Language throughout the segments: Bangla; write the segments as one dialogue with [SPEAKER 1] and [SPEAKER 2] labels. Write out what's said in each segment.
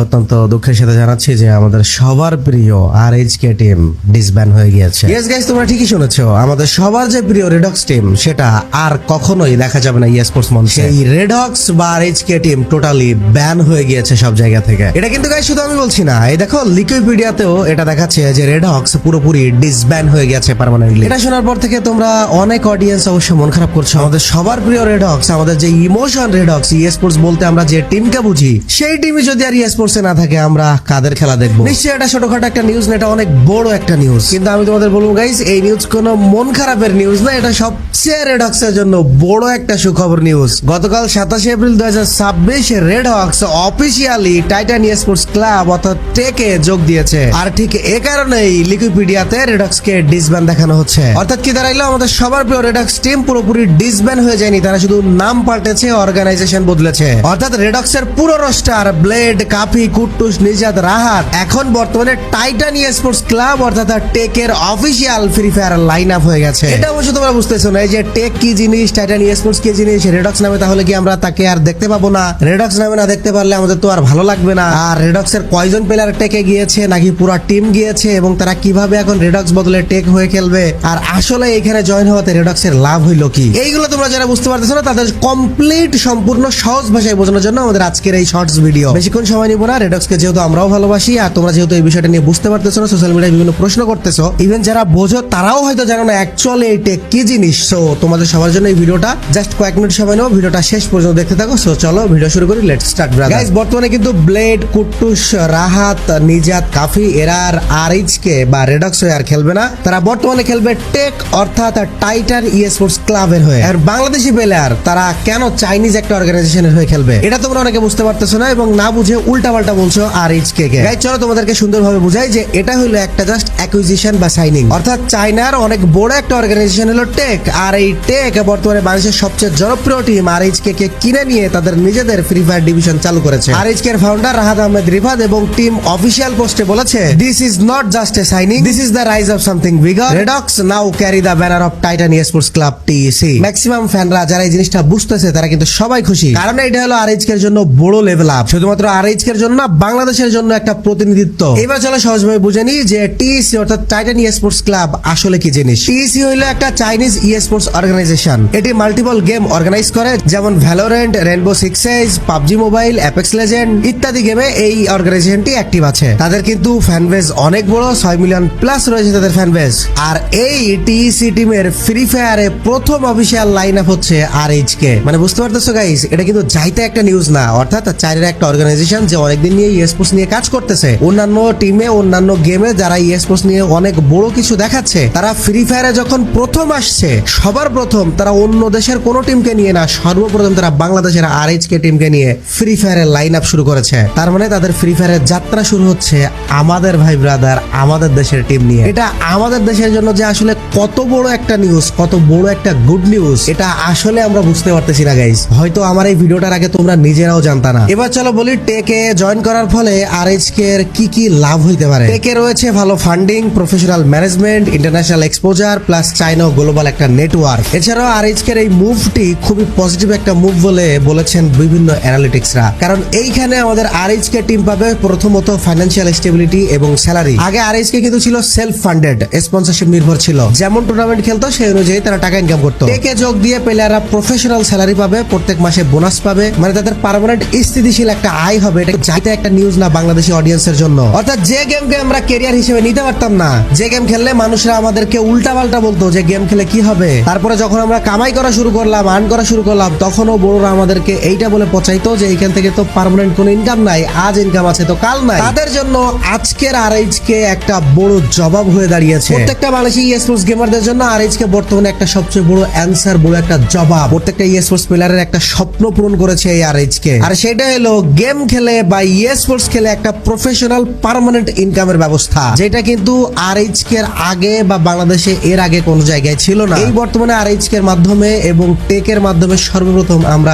[SPEAKER 1] অত্যন্ত দুঃখের সাথে জানাচ্ছি যে আমাদের সবার প্রিয় আরএইচকে টিম ডিসব্যান হয়ে গিয়েছে। ইয়েস গাইস, তোমরা ঠিকই শুনেছো, আমাদের সবার যে প্রিয় রেডক্স টিম সেটা আর কখনোই দেখা যাবে না ই স্পোর্টস মঞ্চে। এই রেডক্স বা আরএইচকে টিম টোটালি ব্যান হয়ে গিয়েছে সব জায়গা থেকে। এটা কিন্তু গাইস শুধু আমি বলছি না, এই দেখো লিকুইপিডিয়াতেও এটা দেখাচ্ছে যে রেডক্স পুরোপুরি ডিসব্যান হয়ে গেছে পার্মানেন্টলি। এটা শোনার পর থেকে তোমরা অনেক অডিয়েন্স অবশ্য মন খারাপ করছো। আমাদের সবার প্রিয় রেডক্স, আমাদের যে ইমোশন রেডক্স, ই স্পোর্টস বলতে আমরা যে টিমকে বুঝি, সেই টিমই যদি আর ই স্পোর্টসে না থাকে আমরা কাদের খেলা দেখবো? নিশ্চয়ই এটা ছোটখাটো একটা নিউজ না, এটা অনেক বড় একটা নিউজ। কিন্তু আমি তোমাদের বলবো গাইস, এই নিউজ কোনো মন খারাপের নিউজ না, এটা সবচেয়ে রেডক্সের জন্য বড় একটা সুখবর নিউজ। গতকাল 27 April 2026 redox officially Titan Sports Club অর্থাৎ টেকে যোগ দিয়েছে। আর ঠিক এ কারণেই লিকুইপিডিয়াতে রেডক্সকে ডিসব্যান দেখানো হচ্ছে। অর্থাৎ কি দাঁড়াইলো, আমাদের সবার প্রিয় রেডক্স টিম পুরোপুরি ডিসব্যান হয়ে যায়নি, তারা শুধু নাম পাল্টেছে, অর্গানাইজেশন বদলেছে। অর্থাৎ রেডক্সের পুরো রোস্টার ব্লেড, কাফি, কুট্টুস, নিজাত, রাহাত এখন বর্তমানে টাইটান স্পোর্টস ক্লাব অর্থাৎ টেকের official Free Fire line up হয়ে গেছে। এটা অবশ্য তোমরা বুঝতেছো না, এই যে টেক কি জিনিস, টাইটান স্পোর্টস কি জিনিস, রেডক্স নামে তাহলে কি আমরা তাকে আর দেখতে পাবো না? রেডক্স নামে না দেখতে পারলে আমাদের তো আর ভালো লাগবে না। আর রেডক্স এর কয়জন প্লেয়ার টেকে গিয়েছে নাকি পুরো টিম গিয়েছে এবং তারা কিভাবে এখন রেডক্স বদলে টেক হয়ে খেলবে, আর আসলে এখানে জয়েন হওয়াতে রেডক্স এর লাভ হইলো কি, এইগুলো তোমরা যারা বুঝতে পারতেছো না তাদের কমপ্লিট সম্পূর্ণ সহজ ভাষায় বোঝানোর জন্য আমাদের আজকের এই শর্টস ভিডিও। বেশিক্ষণ সময় নিব না। রেডক্সকে যেহেতু আমরাও ভালোবাসি আর তোমরা যেহেতু এই বিষয়টা নিয়ে বুঝতে পারতেছো না, সোশ্যাল মিডিয়ায় বিভিন্ন প্রশ্ন করতেছো, ইভেন যারা বোঝো তারাও হয়তো জানো না অ্যাকচুয়ালি এই টেক কি জিনিস। সো তোমাদের সবার জন্য এই ভিডিওটা জাস্ট কয়েক মিনিট সময় নাও, ভিডিওটা শেষ পর্যন্ত দেখতে থাকো। সো চলো ভিডিও শুরু করি, লেটস স্টার্ট ব্রাদার। গাইস, বর্তমানে কিন্তু ব্লেড, কুট্টুস, রাহাত, নিজাত, কাফি এরা আর আরএইচকে বা রেডক্স হয়ে আর খেলবে না, তারা বর্তমানে খেলবে টেক অর্থাৎ টাইটান স্পোর্টস ক্লাবের হয়ে। আর বাংলাদেশি প্লেয়ার তারা কেন চাইনিজ একটা অর্গানাইজেশনের হয়ে খেলবে, এটা তোমরা অনেকে বুঝতে পারতেছো না এবং না বুঝে উল্টাপাল্টা বলছো আরএইচকে কে। গাইস চলো তোমাদেরকে সুন্দরভাবে বুঝাই যে এটা হলো একটা জাস্ট অ্যাকুইজিশন বা সাইনিং। অর্থাৎ চায়নার অনেক বড় একটা অর্গানাইজেশন হলো টেক, আর এই টেক বর্তমানে বাংলাদেশের সবচেয়ে জনপ্রিয় টিম আরএইচকে কে কিনে নিয়ে তাদের নিজেদের ফ্রি ফায়ার ডিভিশন চালু করেছে। আরএইচকে এর ফাউন্ডার রাহাত আহমেদ রিফাত এবং টিম অফিসিয়াল পোস্টে বলেছে, this is not just a signing, this is the rise of something bigger. Redox now carry the banner of Titan Sports Club TC. Maximum ফ্যানরা যারা এই জিনিসটা বুঝতেছে তারা কিন্তু সবাই খুশি, কারণ এটা হলো আরএইচকে এর জন্য বড় লেভেল আপ, শুধুমাত্র আরএইচকে এর জন্য না, বাংলাদেশের জন্য একটা প্রতিনিধিত্ব। এবার চলো সহজভাবে বুঝে নিই যে টিসি অর্থাৎ টাইটান স্পোর্টস ক্লাব আসলে কি জিনিস। টিসি হলো একটা চাইনিজ স্পোর্টস অর্গানাইজেশন। এটি মাল্টিপল গেম অর্গানাইজ করে, যেমন ভ্যালোরেন্ট, রেইনবো সিক্স সিজ, পাবজি মোবাইল, অ্যাপেক্স লেজেন্ড ইত্যাদি গেমে এই অর্গানাইজেশনটি অ্যাক্টিভ আছে। তাদের কিন্তু ফ্যান বেজ অনেক বড়, 6 মিলিয়ন প্লাস রয়েছে তাদের ফ্যান বেজ। আর এই টিসি টিমের ফ্রি ফায়ারে প্রথম অফিসিয়াল লাইন আপ হচ্ছে আরএইচকে। মানে বুঝতে পারতেছো গাইস, এটা কিন্তু যাইতে একটা নিউজ না, অর্থাৎ চাইনার একটা অর্গানাইজেশন যে অনেকদিন নিয়ে স্পোর্টস নিয়ে কাজ করতেছে, অন্যান্য টিমে অন্যান্য গেমে যারা স্পোর্টস নিয়ে অনেক বড় কিছু দেখাচ্ছে, তারা ফ্রি ফায়ারে যখন প্রথম আসছে সবার প্রথম তারা অন্য দেশের কোন টিমকে নিয়ে না, সর্বপ্রথম তারা বাংলাদেশের আরএইচকে টিমকে নিয়ে ফ্রি ফায়ারের লাইন আপ শুরু করেছে। তার মানে তাদের ফ্রি ফায়ারের যাত্রা শুরু হচ্ছে আমাদের ভাই ব্রাদার, আমাদের দেশের টিম নিয়ে। এটা আমাদের দেশের জন্য যে আসলে কত বড় একটা নিউজ, কত বড় একটা গুড নিউজ, এটা আসলে আমরা বুঝতে পারতেছি না গাইস। হয়তো আমার এই ভিডিওটার আগে তোমরা নিজেরাও জানতা না। এবার চলো বলি টেকে জয়েন করার ফলে আরএইচকে এর কি কি লাভ হইতে পারে। টেকে রয়েছে ভালো funding, professional management, international exposure plus China ও গ্লোবাল একটা নেটওয়ার্ক। এছাড়াও আরএইচকে এর এই মুভটি খুবই পজিটিভ একটা মুভ বলে বলেছেন বিভিন্ন অ্যানালিটিক্সরা, কারণ এইখানে আমাদের আরএইচকে টিম পাবে প্রথমত ফাইন্যান্সিয়াল স্টেবিলিটি এবং স্যালারি। আগে আরএইচকে কিন্তু ছিল সেলফ ফান্ডেড, স্পন্সরশিপ নির্ভর ছিল, যেমন টুর্নামেন্ট খেলতো সেই অনুযায়ী তারা টাকা ইনকাম করতো। টেকে যোগ দিয়ে প্লেয়াররা প্রফেশনাল স্যালারি পাবে, প্রত্যেক মাসে বোনাস পাবে, মানে তাদের পার্মানেন্ট স্থিতিশীল একটা আয় হবে। এটা যাইতে একটা নিউজ না বাংলাদেশি অডিয়েন্সের জন্য। অর্থাৎ যে গেমকে আমরা ক্যারিয়ার হিসেবে নিতে পারতাম না, যে গেম খেললে মানুষরা আমাদেরকে উল্টা পাল্টা বলতো যে গেম খেলে কি হবে, তারপরে যখন আমরা কামাই করা শুরু করলাম, আর্ন করা শুরু করলাম, তখনও বড়রা আমাদেরকে এইটা বলে পচাইতো যে এইখান থেকে তো পার্মানেন্ট কোনো ইনকাম নাই, আজ ইনকাম আছে তো কাল নাই। তাদের জন্য আজকের আরএইচকে একটা বড় জবাব হয়ে দাঁড়িয়েছে। প্রত্যেকটা বাংলাদেশি স্পোর্টস গেমারদের জন্য আরএইচকে বর্তমানে একটা সবচেয়ে বড় অ্যান্সার, বড় একটা জবাব। প্রত্যেকটা স্পোর্টস প্লেয়ারের একটা স্বপ্ন পূরণ করেছে এই আরএইচকে, আর সেটা হলো গেম খেলে বা স্পোর্টস খেলে একটা প্রফেশনাল পার্মানেন্ট ইনকামের ব্যবস্থা, যেটা কিন্তু আরএইচকে এর আগে বা বাংলাদেশে এর আগে কোনো জায়গায় ছিল না। এই বর্তমানে আরএইচকে এর মাধ্যমে এবং টেকের মাধ্যমে সর্বপ্রথম আমরা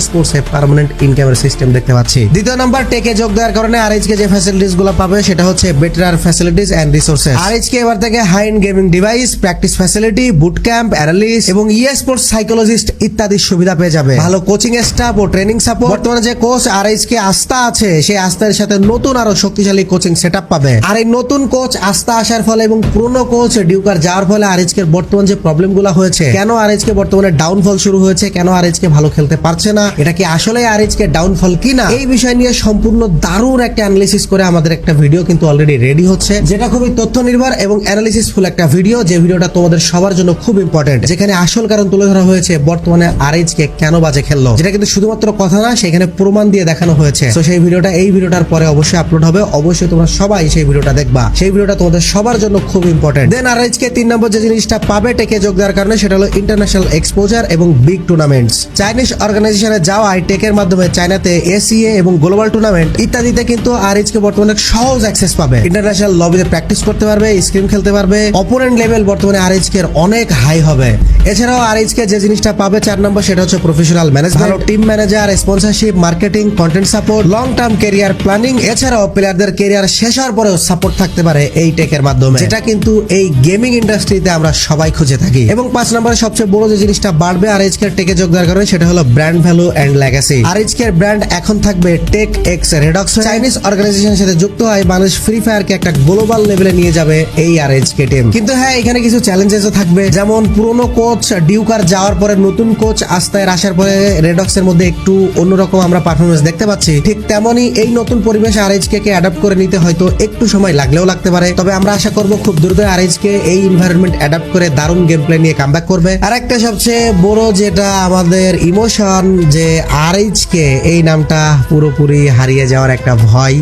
[SPEAKER 1] স্পোর্টস এ পার্মানেন্ট ইনকামের সিস্টেম দেখতে পাচ্ছি। দ্বিতীয় নাম্বার, টেকে যোগ দেওয়ার কারণে আরএইচকে যে ফ্যাসিলিটিস গুলো পাবে সেটা হচ্ছে better facilities and resources. RHK এবার থেকে high end gaming device, practice facility, boot camp, analyst এবং স্পোর্টস সাইকোলজিস্ট ইত্যাদি সুবিধা পেয়ে যাবে। ভালো কোচিং স্টাফ ও ট্রেনিং সাপোর্ট। বর্তমানে যে কোচ আরএইচকে আস্থা আছে সেই আস্থার সাথে নতুন আরো শক্তিশালী কোচিং সেটআপ পাবে। আর এই নতুন কোচ আস্থা আসার ফলে এবং পুরনো কোচ ডিউকার যাওয়ার ফলে আরএইচকে বর্তমান যে প্রবলেমগুলো হয়েছে, কেন আরএইচকে বর্তমানে ডাউনফল শুরু হয়েছে, কেন আরএইচকে ভালো খেলতে পারছে না, এটা কি আসলে আরএইচকে ডাউনফল কিনা, এই বিষয় নিয়ে সম্পূর্ণ দারুণ একটা অ্যানালিসিস করে আমাদের একটা ভিডিও কিন্তু অলরেডি রেডি হচ্ছে, যেটা খুবই তথ্য নির্ভর এবং অ্যানালিসিস ফুল একটা ভিডিও, যে ভিডিওটা তোমাদের সবার জন্য খুব ইম্পর্টেন্ট, যেখানে আসল কারণ তুলে ধরা হয়েছে বর্তমানে আরএইচকে কেন বাজে খেললো, যেটা কিন্তু শুধুমাত্র কথা না, সেখানে প্রমাণ দিয়ে দেখানো হয়েছে। তো সেই ভিডিওটা এই ভিডিওটার পরে অবশ্যই আপলোড হবে, অবশ্যই তোমরা সবাই সেই ভিডিওটা দেখবা, সেই ভিডিওটা তোমাদের সবার জন্য খুব ইম্পর্টেন্ট। দেন আরএইচকে 3 নম্বর যে জিনিসটা পাবে টেকে যোগ দেওয়ার কারণে, সেটা হলো ইন্টারন্যাশনাল এক্সপোজার এবং বিগ টুর্নামেন্টস। চাইনিজ অর্গানাইজেশনে যাওয়ায় টেকের মাধ্যমে চায়নাতে এসিএ এবং গ্লোবাল টুর্নামেন্ট ইত্যাদিতে কিন্তু আরএইচকে বর্তমানে সহজ অ্যাক্সেস পাবে। ইন্টারন্যাশনাল লবিতে প্র্যাকটিস করতে পারবে, স্ক্রিম খেলতে পারবে, অপোনেন্ট লেভেল বর্তমানে আরএইচকে এর অনেক হাই হবে। এছাড়াও আরএইচকে যে জিনিসটা পাবে 4 নম্বর, সেটা হচ্ছে professional management, team manager, sponsorship, marketing, content support, long term career planning. এছাড়াও প্লেয়ারদের ক্যারিয়ার শেষ হওয়ার পরেও সাপোর্ট থাকতে পারে এই টেকের মাধ্যমে, যেটা কিন্তু এই গেমিং ইন্ডাস্ট্রিতে আমরা সবাই খুঁজে থাকি। এবং 5 নম্বরে সবচেয়ে বড় যে জিনিসটা বাড়বে আরএইচকে টেকে যোগ দেওয়ার কারণে, সেটা হলো ব্র্যান্ড ভ্যালু এন্ড লেগাসি। আরএইচকে এর ব্র্যান্ড এখন থাকবে টেক এক্স রেডক্স। চাইনিজ অর্গানাইজেশনের সাথে যুক্ত হয় বাংলাদেশ ফ্রি ফায়ারকে একটা গ্লোবাল লেভেলে নিয়ে যাবে এই আরএইচকে টিম। কিন্তু হ্যাঁ, এখানে কিছু চ্যালেঞ্জেসও থাকবে, যেমন পুরনো কোচ ডিউকার যাওয়ার পরে নতুন কোচ আস্তায় আসার পরে রেডক্স এর মধ্যে একটু অন্যরকম আমরা পারফরমেন্স দেখতে পাচ্ছি। ঠিক তেমনই এই নতুন পরিবেশে আরএইচকে কে অ্যাডাপ্ট করে নিতে হয়তো একটু সময় লাগলেও লাগতে পারে, তবে আমরা আশা করব খুব দ্রুত আরএইচকে এই এনভায়রনমেন্ট অ্যাডাপ্ট করে দারুণ গেম প্লে নিয়ে কামব্যাক করবে। আর একটা সবচেয়ে বড় যেটা আমাদের ইমোশন, যে আরএইচকে এই নামটা পুরোপুরি হারিয়ে যাওয়ার একটা ভয়,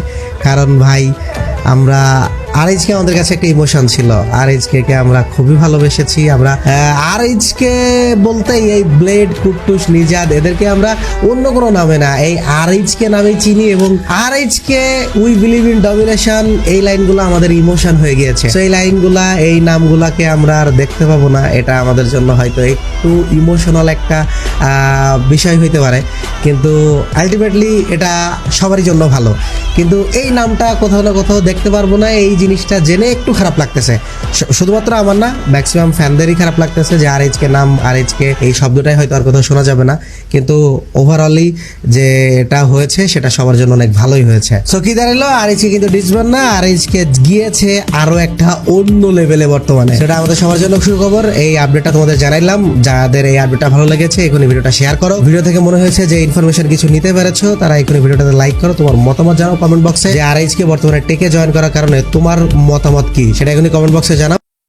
[SPEAKER 1] কারণ ভাই আমরা আরএইচকে আমাদের কাছে একটা ইমোশন ছিল, আরএইচকে কে আমরা খুবই ভালোবেসেছি। আমরা আরএইচকে বলতেই এই ব্লেড, কুট্টুস, নিজাদ এদেরকে আমরা অন্য কোনো নামে না, এই আরএইচকে নামে চিনি। এবং আরএইচকে উই বিলিভ ইন ডমিনেশন, এই লাইনগুলো আমাদের ইমোশন হয়ে গিয়েছে। তো এই লাইনগুলা, এই নামগুলাকে আমরা আর দেখতে পাবো না, এটা আমাদের জন্য হয়তো একটু ইমোশনাল একটা বিষয় হইতে পারে, কিন্তু আলটিমেটলি এটা সবারই জন্য ভালো। কিন্তু এই নামটা কোথাও না কোথাও দেখতে পারবো না, এই জিনিসটা জেনে একটু খারাপ লাগতেছে। শুধুমাত্র আমার না, ম্যাক্সিমাম ফ্যানদেরই খারাপ লাগতেছে যে আরএইচকে নাম, আরএইচকে এই শব্দটাই হয়তো আর কোথাও শোনা যাবে না, কিন্তু ওভারঅলি যে এটা হয়েছে সেটা সবার জন্য অনেক ভালোই হয়েছে। সো কি দাঁড়ালো, আরএইচকে কিন্তু ডিসব্যান্ড না, আরএইচকে গিয়েছে আরো একটা অন্য লেভেলে বর্তমানে, সেটা আমাদের সবার জন্য সুখবর। এই আপডেটটা তোমাদের জানাইলাম, যাদের এই আপডেটটা ভালো লেগেছে এখনই ভিডিওটা শেয়ার করো। ভিডিও থেকে মনে হয়েছে যে ইনফরমেশন কিছু নিতে পেরেছো, তারা এখনই ভিডিওটাতে লাইক করো, তোমার মতামত জানাও কমেন্ট বক্সে, যে আরএইচকে বর্তমানে টেকে জয়েন করার কারণে তোমার মতামত কি, সেটা এখনই কমেন্ট বক্সে জানাও।